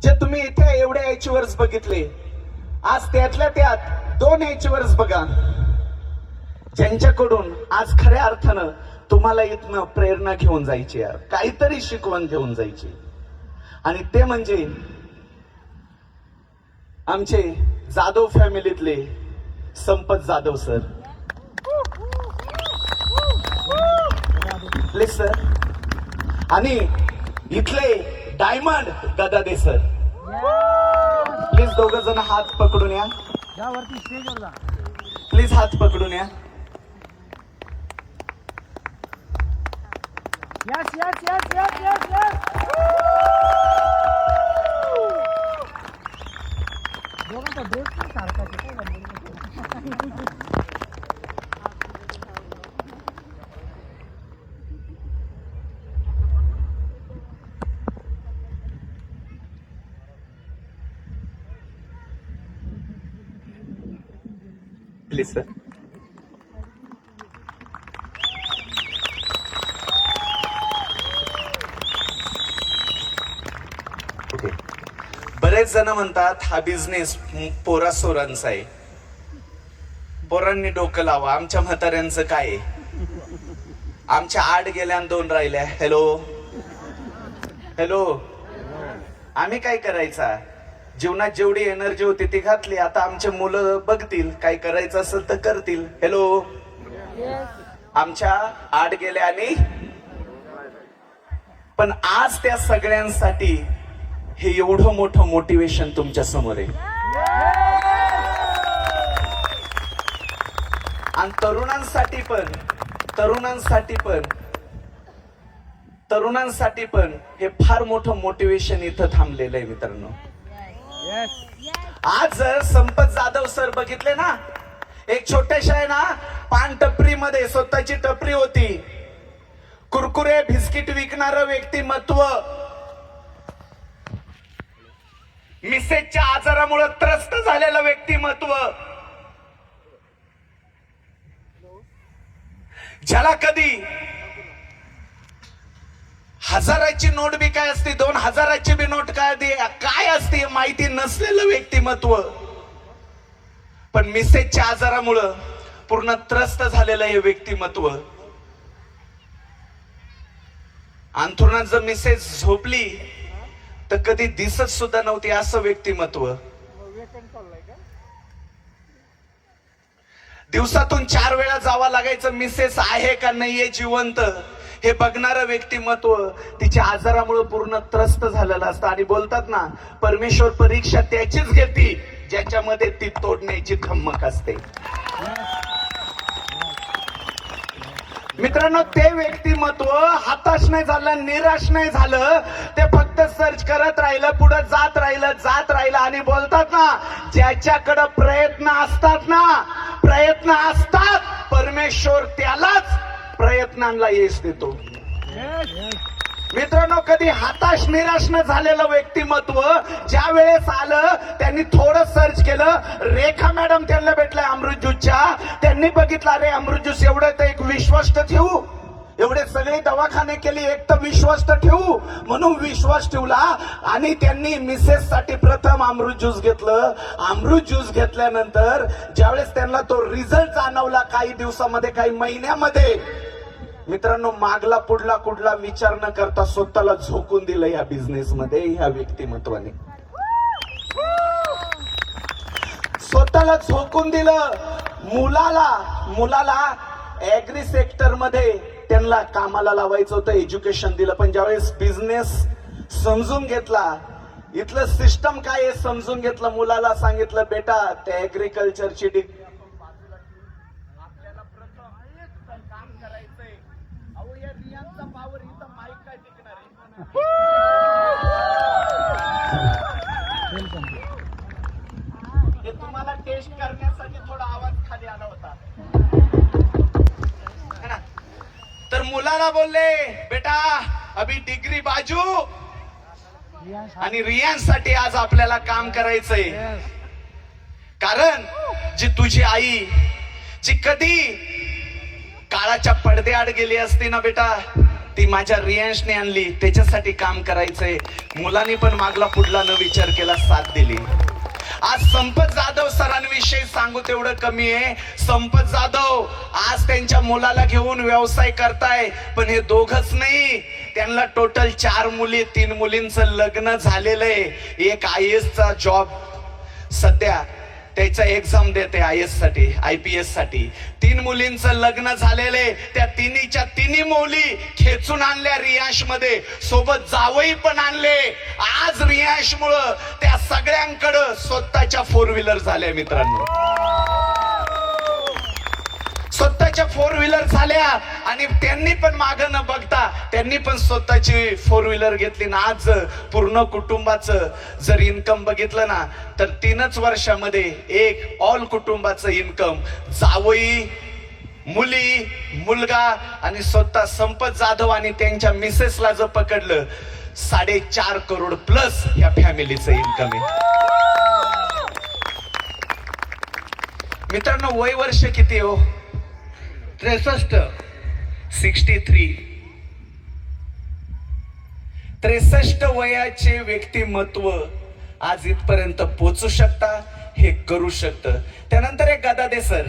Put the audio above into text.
जे तुम्ही इथे एवढे अचिव्हर्स बघितले, आज त्यातल्या त्यात 2 अचिव्हर्स बघा ज्यांच्याकडून आज खऱ्या अर्थानं तुम्हाला इथनं प्रेरणा घेऊन जायची, यार काहीतरी शिकवण घेऊन जायची. आणि ते म्हणजे आमचे जाधव फॅमिलीतले संपत जाधव सर. Please sir. आणि इथले डायमंड गदादे सर. प्लीज 2 जण हात पकडून या. प्लीज हात पकडून या. दोघांचा ड्रेस पण सारखाच आहे. Please sir. ओके. बरेच जण म्हणतात हा बिझनेस पोरा सोरांचा आहे, पोरांनी डोकं लावा. आमच्या म्हाताऱ्यांचं काय आहे? आमच्या 8 गेल्या आणि 2 राहिल्या. Hello hello. आम्ही काय करायचा? जीवनात जेवढी एनर्जी होती ती घातली. आता आमचे मुलं बघतील, काय करायचं असेल तर करतील. हॅलो. आमच्या 8 गेल्या आणि पण आज त्या सगळ्यांसाठी हे एवढं मोठं मोटिवेशन तुमच्या समोर आहे. आणि तरुणांसाठी पण हे फार मोठं मोटिवेशन इथं थांबलेलं आहे मित्रांनो. आज जर संपत जाधव सर बघितले ना, एक छोट्याशा आहे ना पान टपरी मध्ये स्वतःची टपरी होती, कुरकुरे बिस्किट विकणारं व्यक्तिमत्व, मिसेसच्या आजारामुळे त्रस्त झालेलं व्यक्तिमत्व, ज्याला कधी 1000ची नोट बी काय असते, 2000ची बी नोट काय असते माहिती नसलेलं व्यक्तिमत्व, पण मिसेसच्या आजारामुळं पूर्ण त्रस्त झालेलं हे व्यक्तिमत्व. अंथरुणात जर मिसेस झोपली तर कधी दिसत सुद्धा नव्हती असं व्यक्तिमत्व. दिवसातून 4 वेळा जावं लागायचं मिसेस आहे का नाहीये जिवंत हे बघणारं व्यक्तिमत्व तिच्या आजारामुळे पूर्ण त्रस्त झालेलं असतं. आणि बोलतात ना, परमेश्वर परीक्षा त्याचीच घेते ज्याच्यामध्ये ती तोडण्याची धम्मक असते. मित्रांनो, ते व्यक्तिमत्व हताश नाही झालं, निराश नाही झालं. ते फक्त सर्च करत राहिलं, पुढे जात राहिलं आणि बोलतात ना, ज्याच्याकडे प्रयत्न असतात परमेश्वर त्यालाच प्रयत्नांना यश देतो. मित्रांनो, कधी हताश निराश न झालेलं व्यक्तिमत्व ज्या वेळेस आलं, त्यांनी थोडं सर्च केलं. रेखा मॅडम त्यांना भेटल्या अमृत ज्यूसच्या. त्यांनी बघितलं, अरे अमृत ज्यूस एवढं तर एक विश्वास ठेवू, एवढे सगळे दवाखाने केले, एक तर विश्वास ठेवू, म्हणून विश्वास ठेवला. आणि त्यांनी मिसेस साठी प्रथम अमृत ज्यूस घेतलं. अमृत ज्यूस घेतल्यानंतर ज्यावेळेस त्यांना तो रिझल्ट जाणवला, काही दिवसामध्ये काही महिन्यामध्ये, मित्रांनो, मागला पुढला कुठला विचार न करता स्वतःला झोकून दिलं या बिझनेस मध्ये. ह्या व्यक्तिमत्वाने स्वतःला झोकून दिलं. मुलाला ऍग्री सेक्टर मध्ये त्यांना कामाला लावायचं होतं, एज्युकेशन दिलं. पण ज्यावेळेस बिझनेस समजून घेतला, इथलं सिस्टम काय आहे समजून घेतलं, मुलाला सांगितलं, बेटा त्या ऍग्रिकल्चरची आपल्याला प्रथम काम करायचंय. अहो या रियांचा पावर इथं माईक काय टिकणार आहे. हे तुम्हाला टेस्ट करण्यासाठी थोडा आवाज खाली आला होता. तर मुलाला बोलले, बेटा अभी डिग्री बाजू, आणि रियांसाठी आज आपल्याला काम करायचंय. कारण जी तुझी आई जी कधी काळाच्या पडद्याआड गेली असती ना बेटा, ती माझ्या रियांशने आणली, त्याच्यासाठी काम करायचंय. मुलांनी पण मागला पुढला न विचार केला, साथ दिली. आज संपत जाधव सरांविषयी सांगू तेवढं कमी आहे. संपत जाधव आज त्यांच्या मुलाला घेऊन व्यवसाय करताय, पण हे दोघच नाही, त्यांना टोटल 4 मुली, 3 मुलींचं लग्न झालेलं आहे. एक IAS चा जॉब सध्या त्याचा एक्झाम देते IAS साठी, IPS साठी. 3 मुलींचं लग्न झालेले, त्या तिन्हीच्या तिन्ही मुली खेचून आणल्या रियांश मध्ये, सोबत जावई पण आणले. आज रियांश मुळे त्या सगळ्यांकडे स्वतःच्या 4 व्हीलर झाल्या मित्रांनो, स्वतःच्या 4 व्हीलर झाल्या. आणि त्यांनी पण मागं न बघता त्यांनी पण स्वतःची 4 व्हीलर घेतली ना. आज पूर्ण कुटुंबाचं जर इन्कम बघितलं ना, तर 3च वर्षामध्ये एक ऑल कुटुंबाचं इन्कम, जावई, मुली, मुलगा आणि स्वतः संपत जाधव आणि त्यांच्या मिसेसला जर पकडलं, 4.5 करोड प्लस या फॅमिलीचं इन्कम आहे. मित्रांनो, वय वर्ष किती हो? 63. 63 वयाचे व्यक्तिमत्व आज इथपर्यंत पोहोचू शकता, हे करू शकतं. त्यानंतर एक गदादे सर,